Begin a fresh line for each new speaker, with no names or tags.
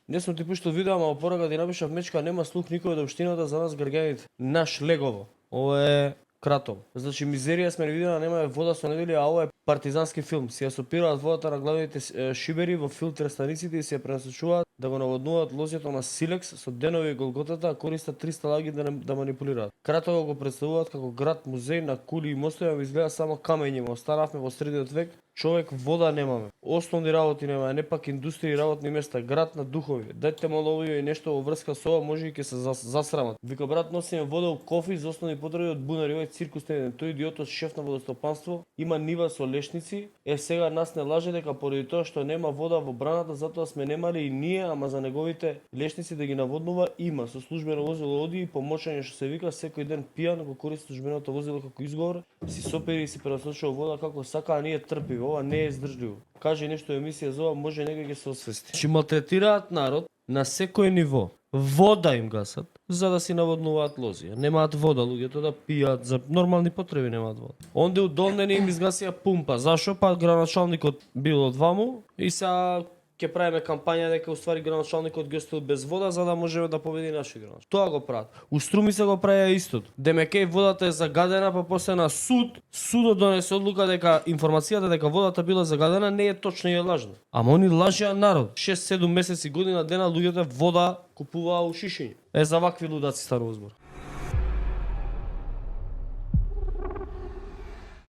Не сум ти пуштил видео, ама во порака ти напишав мечка, нема слух никој од општината за нас грганите. Наш Легово. Ова е Кратово. Значи мизерија сме видена, нема вода со недели, а ова е партизански филм. Си ја сопираат водата на главните шибери во филтер станиците и си ја пренасочуваат да го наводнуваат лозјето на Силекс со денови Голготата, а користат 300 лаги да манипулираат. Кратово го представуваат како град музеј на кули и мостови, а изгледа само камења. Останавме во средниот век, човек вода немаме. Основни работи немаме, не пак индустрија и работни места, град на духови. Дайте моло овие нешто во врска со ова, може и ќе се засрамат. Вика брат, носиме вода, кофи за основни потреби од бунари, овој циркус не. Тој идиотот шеф на водостопанство има нива со лешници. Сега нас не лаже дека поради тоа што нема вода во браната, затоа сме немали и ние, ама за неговите лешници да ги наводнува има. Со службено возило оди и помошање што се вика секој ден пијан го користи службеното возило како изговор, си сопери и си пренасочува вода како сака, а ние трпиме. Ова не е издржливо. Каже нешто емисија за ова, може некој ќе се освести. Чи малтретираат народ на секој ниво. Вода им гасат за да си наводнуваат лозија. Немаат вода луѓето да пијат, за нормални потреби немаат вода. Онде у Долнени им изгасија пумпа. Зашо? Па градоначалникот бил од ваму и сега ќе правиме кампања дека уствари градоначалникот ги оставил без вода за да можеме да победи нашиот градоначалник. Тоа го прават. У Струмица го правеа истото. Демекеј водата е загадена, па после на судот донесе одлука дека информацијата дека водата била загадена не е точна и е лажна. Ама они лажеа народ. 6-7 месеци, година дена луѓето вода купуваа у шишиња. За вакви лудаци станува збор.